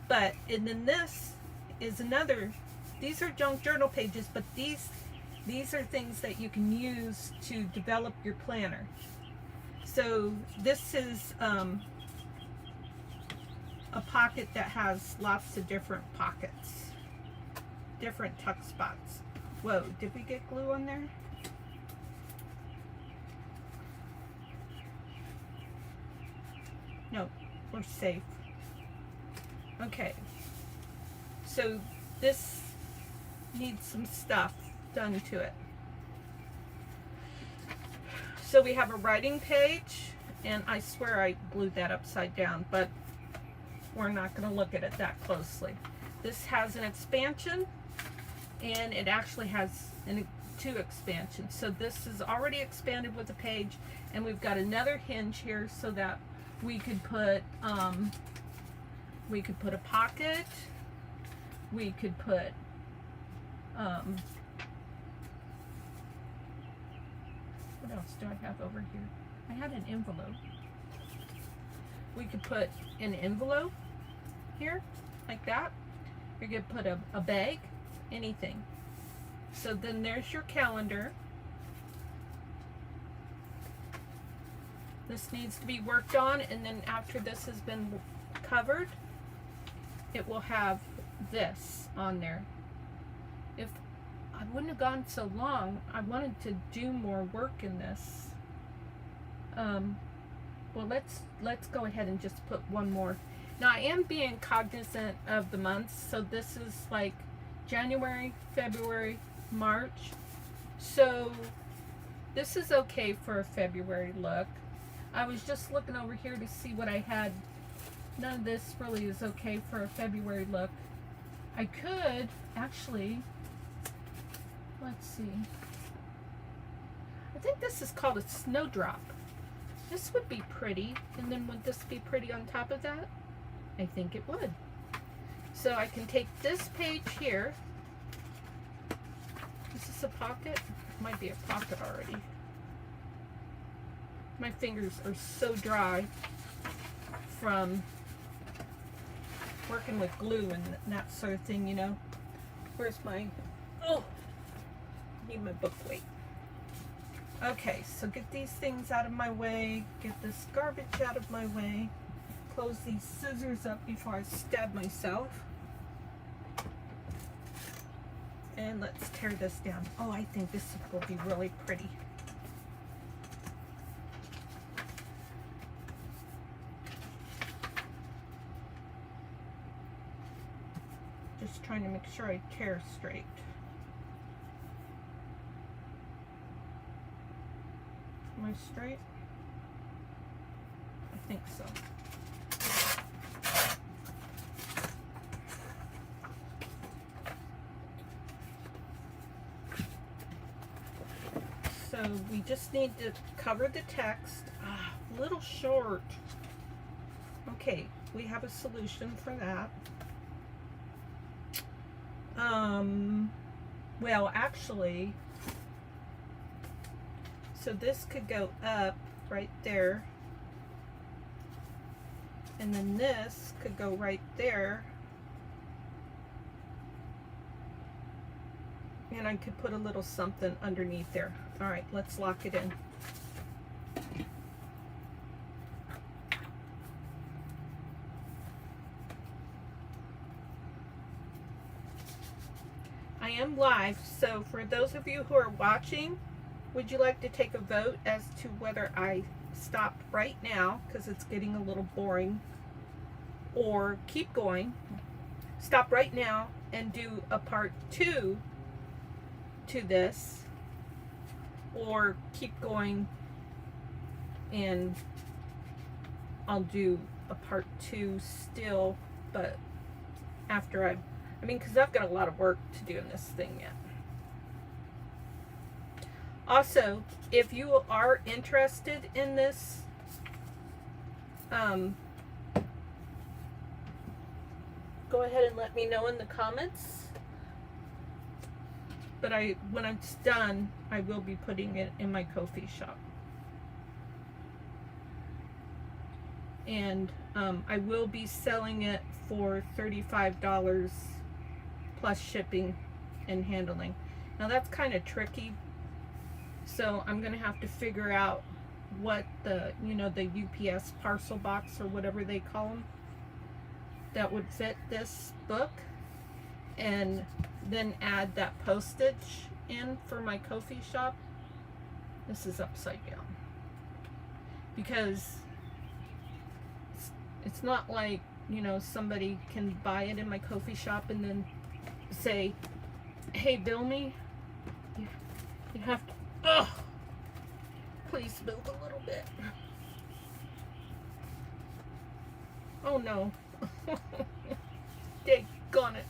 But, and then this is another, these are junk journal pages, but these are things that you can use to develop your planner. So this is a pocket that has lots of different pockets, different tuck spots. Whoa, did we get glue on there? No, we're safe. Okay, so this needs some stuff done to it. So we have a writing page, and I swear I glued that upside down, but we're not going to look at it that closely. This has an expansion, and it actually has 2 expansions. So this is already expanded with a page, and we've got another hinge here so that we could put a pocket. We could put what else do I have over here? I had an envelope. We could put an envelope here, like that. You could put a bag, anything. So then there's your calendar. This needs to be worked on, and then after this has been covered, it will have this on there. If I wouldn't have gone so long, I wanted to do more work in this. Well, let's go ahead and just put one more. Now I am being cognizant of the months, so this is like January, February, March. So this is okay for a February look. I was just looking over here to see what I had. None of this really is okay for a February look. I could actually, let's see. I think this is called a snowdrop. This would be pretty, and then would this be pretty on top of that? I think it would. So I can take this page here. Is this a pocket? It might be a pocket already. My fingers are so dry from working with glue and that sort of thing, you know. Where's my, oh, I need my book weight. Okay, so get these things out of my way, get this garbage out of my way, close these scissors up before I stab myself. And let's tear this down. Oh, I think this will be really pretty. Just trying to make sure I tear straight. Am I straight? I think so. So we just need to cover the text. A little short. Okay, we have a solution for that. Well, actually, so this could go up right there, and then this could go right there, and I could put a little something underneath there. All right, let's lock it in. I am live, so for those of you who are watching, would you like to take a vote as to whether I stop right now because it's getting a little boring, or keep going, stop right now and do a part 2 to this, or keep going and I'll do a part 2 still, but after I mean, because I've got a lot of work to do in this thing yet. Also, if you are interested in this, go ahead and let me know in the comments. But when it's done, I will be putting it in my Ko-fi shop. And I will be selling it for $35 plus shipping and handling. Now that's kind of tricky, so I'm gonna have to figure out what the the UPS parcel box or whatever they call them that would fit this book, and then add that postage in for my Ko-fi shop. This is upside down because it's not like, somebody can buy it in my Ko-fi shop and then say, hey, bill me. You have to, please build a little bit. Oh no. Daggone it.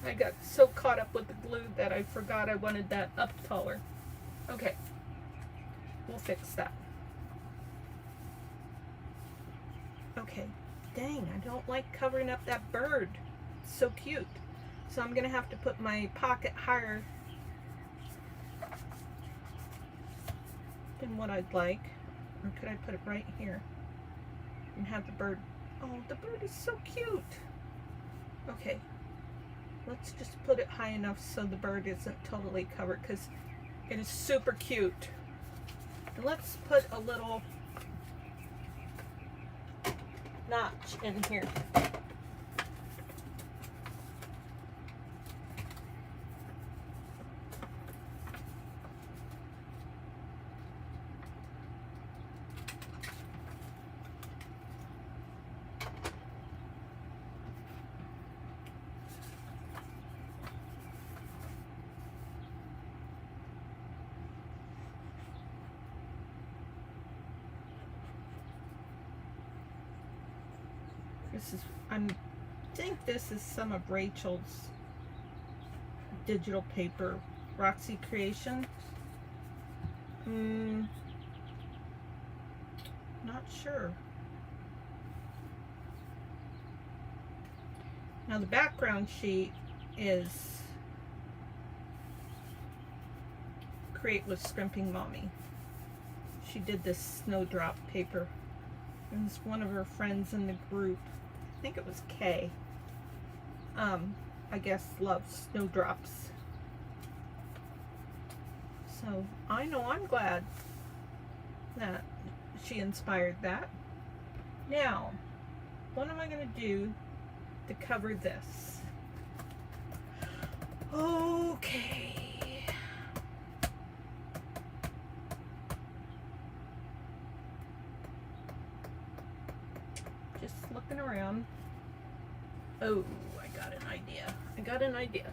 I got so caught up with the glue that I forgot I wanted that up taller. Okay. We'll fix that. Okay. Dang, I don't like covering up that bird. It's so cute. So I'm going to have to put my pocket higher than what I'd like. Or could I put it right here and have the bird? Oh, the bird is so cute. Okay. Let's just put it high enough so the bird isn't totally covered, because it is super cute. And let's put a little notch in here. I think this is some of Rachel's digital paper, Roxy Creations. Not sure. Now the background sheet is Create with Scrimping Mommy. She did this snowdrop paper. It was one of her friends in the group. I think it was Kay. I guess loves snowdrops. So I know I'm glad that she inspired that. Now, what am I going to do to cover this? Okay. Just looking around. Oh, I got an idea. I got an idea.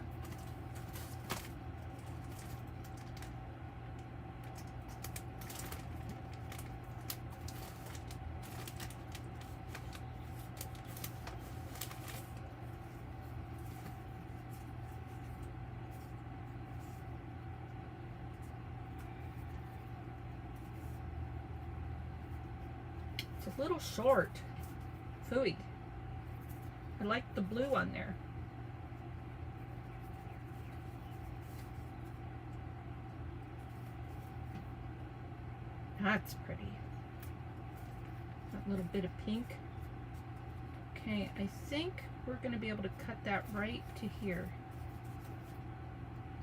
It's a little short. Phooey. I like the blue on there. That's pretty. That little bit of pink. Okay, I think we're going to be able to cut that right to here.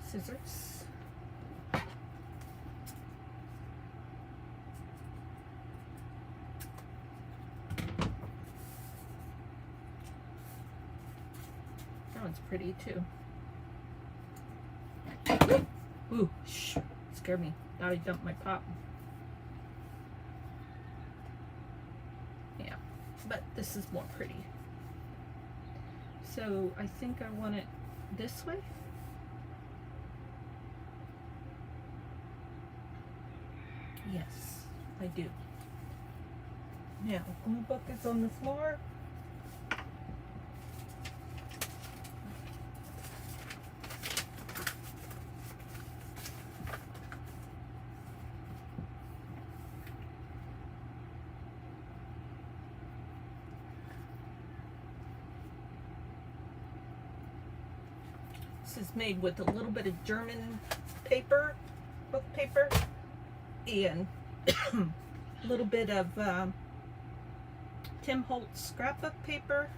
Scissors. That one's pretty too. Ooh, shh, scared me. Thought I dumped my pop. Yeah, but this is more pretty. So I think I want it this way. Yes, I do. Now, glue book is on the floor. This is made with a little bit of German paper, book paper, and a little bit of Tim Holtz scrapbook paper,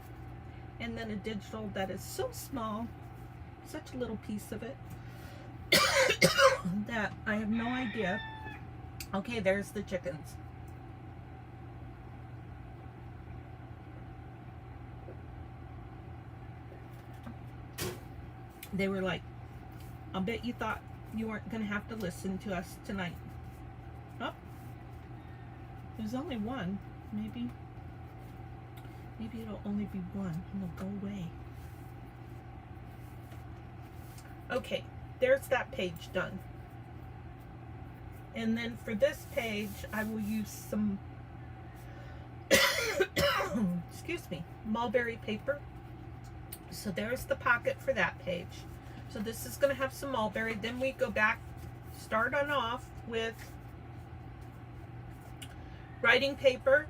and then a digital that is so small, such a little piece of it, that I have no idea. Okay, there's the chickens. They were like, I'll bet you thought you weren't going to have to listen to us tonight. Oh, there's only one. Maybe it'll only be one and they'll go away. Okay, there's that page done. And then for this page, I will use some, excuse me, mulberry paper. So there's the pocket for that page. So this is going to have some mulberry. Then we go back, start on off with writing paper,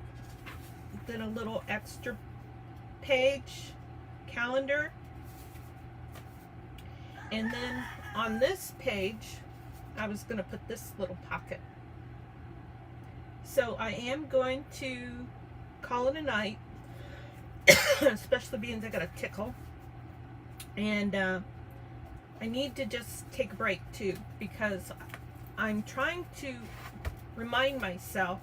then a little extra page, calendar, and then on this page, I was going to put this little pocket. So I am going to call it a night, especially being I got a tickle. And I need to just take a break too, because I'm trying to remind myself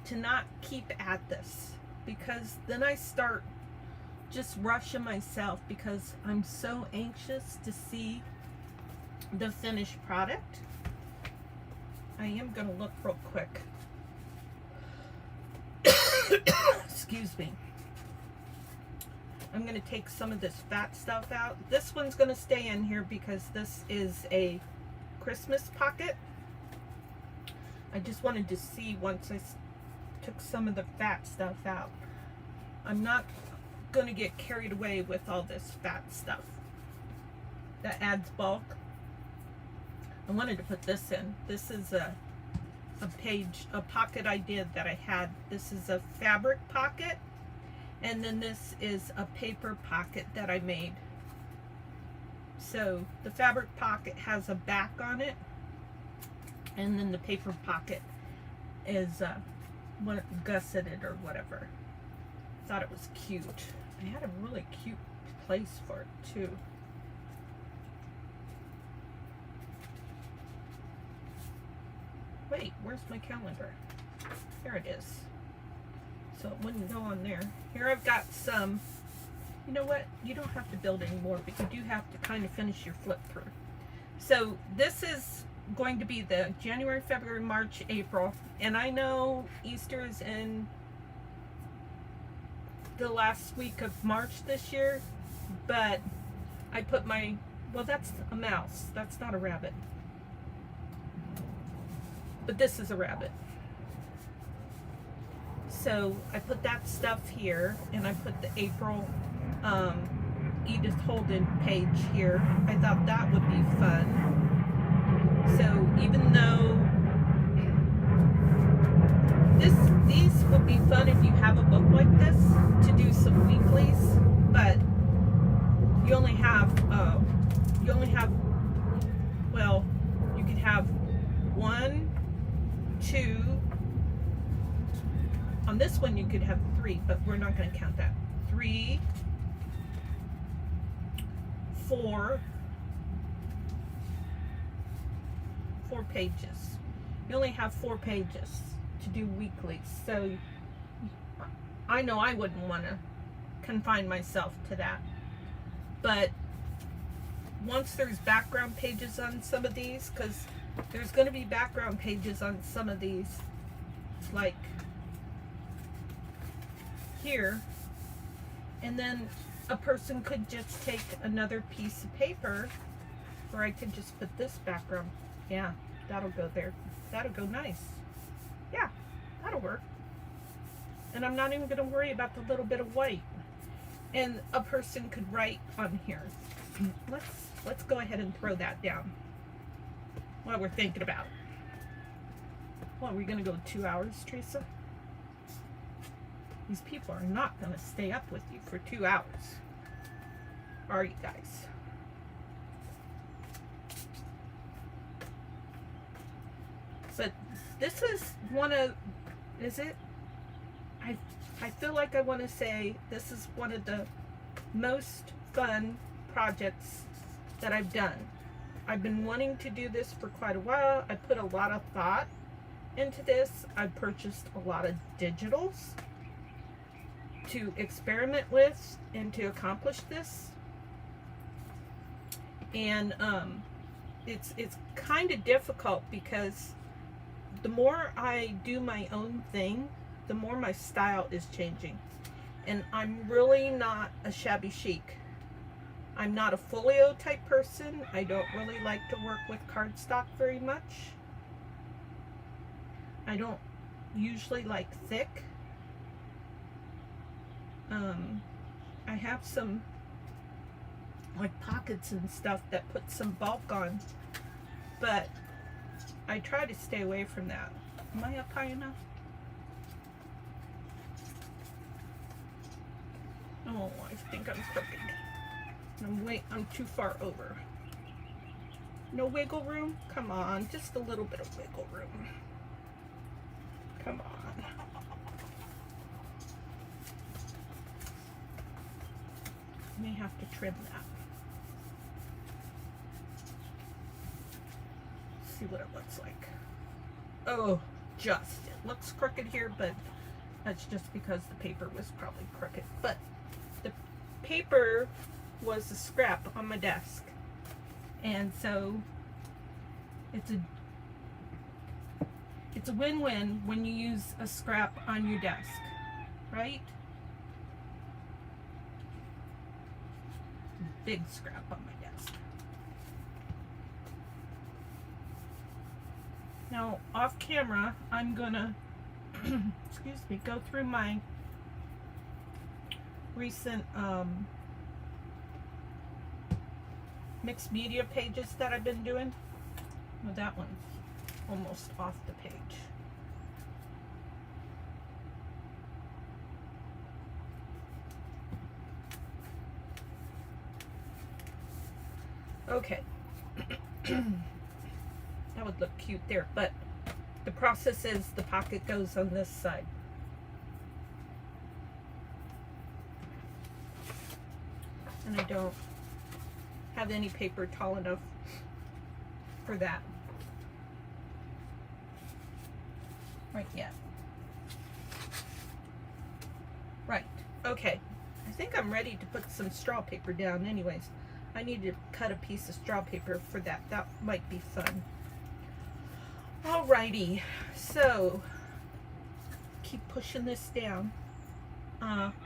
to not keep at this, because then I start just rushing myself because I'm so anxious to see the finished product. I am going to look real quick. Excuse me. I'm going to take some of this fat stuff out. This one's going to stay in here because this is a Christmas pocket. I just wanted to see once I took some of the fat stuff out. I'm not going to get carried away with all this fat stuff. That adds bulk. I wanted to put this in. This is a pocket I did that I had. This is a fabric pocket. And then this is a paper pocket that I made. So the fabric pocket has a back on it, and then the paper pocket is gusseted or whatever. Thought it was cute. I had a really cute place for it too. Wait, where's my calendar? There it is. So it wouldn't go on there. Here I've got some, you know what? You don't have to build anymore, but you do have to kind of finish your flip through. So this is going to be the January, February, March, April. And I know Easter is in the last week of March this year, but I put my, well, that's a mouse. That's not a rabbit. But this is a rabbit. So I put that stuff here, and I put the April Edith Holden page here. I thought that would be fun. So even though these would be fun if you have a book like this to do some weeklies, but you only have well, you could have 1, 2. On this one you could have 3, but we're not going to count that. 3, 4 pages. You only have 4 pages to do weekly. So I know I wouldn't want to confine myself to that. But once there's background pages on some of these, because there's going to be background pages on some of these, like here, and then a person could just take another piece of paper, or I could just put this background. Yeah, that'll go there. That'll go nice. Yeah, that'll work. And I'm not even going to worry about the little bit of white. And a person could write on here. Let's go ahead and throw that down. What we're thinking about. What, are we going to go 2 hours, Teresa? These people are not going to stay up with you for 2 hours. Are you guys? But this is one of, is it? I feel like I want to say this is one of the most fun projects that I've done. I've been wanting to do this for quite a while. I put a lot of thought into this. I purchased a lot of digitals to experiment with and to accomplish this. And it's kind of difficult because the more I do my own thing, the more my style is changing. And I'm really not a shabby chic. I'm not a folio type person. I don't really like to work with cardstock very much. I don't usually like thick. I have some like pockets and stuff that put some bulk on, but I try to stay away from that. Am I up high enough? Oh, I think I'm crooked. I'm too far over. No wiggle room? Come on, just a little bit of wiggle room. Come on. May have to trim that. See what it looks like. Oh, just. It looks crooked here, but that's just because the paper was probably crooked. But the paper was a scrap on my desk. And so it's a win-win when you use a scrap on your desk, right? Big scrap on my desk. Now, off camera, I'm gonna, excuse me, go through my recent mixed media pages that I've been doing. Well, that one's almost off the page. Okay. That would look cute there, but the process is the pocket goes on this side. And I don't have any paper tall enough for that right yet. Right, okay. I think I'm ready to put some straw paper down anyways. I need to cut a piece of straw paper for that. That might be fun. Alrighty, so keep pushing this down.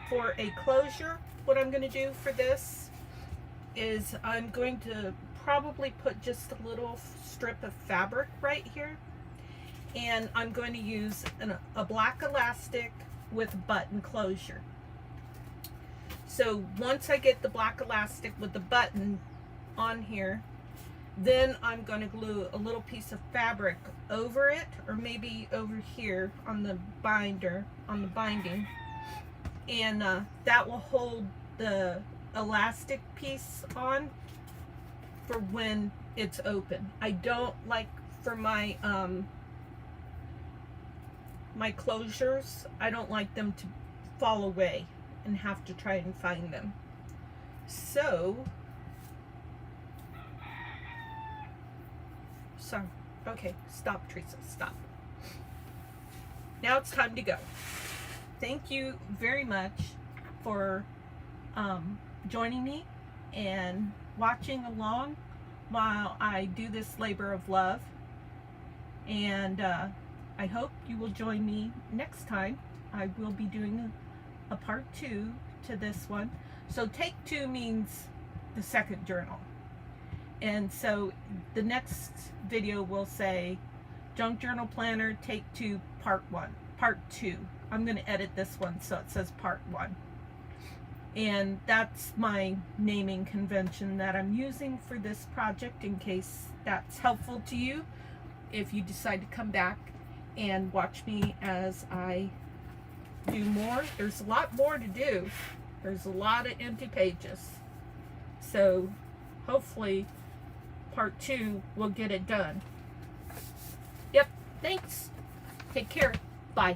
For a closure, what I'm going to do for this is I'm going to probably put just a little strip of fabric right here. And I'm going to use a black elastic with a button closure. So once I get the black elastic with the button on here, then I'm going to glue a little piece of fabric over it, or maybe over here on the binder, on the binding, and that will hold the elastic piece on for when it's open. I don't like for my my closures, I don't like them to fall away and have to try and find them. So okay, stop, Teresa, stop. Now it's time to go. Thank you very much for joining me and watching along while I do this labor of love. And I hope you will join me next time. I will be doing a part 2 to this one. So take 2 means the second journal. And so the next video will say Junk Journal Planner Take 2 Part 1, Part 2. I'm going to edit this one so it says Part 1. And that's my naming convention that I'm using for this project, in case that's helpful to you if you decide to come back and watch me as I do more. There's a lot more to do. There's a lot of empty pages. So hopefully Part 2 will get it done. Yep, Thanks. Take care. Bye.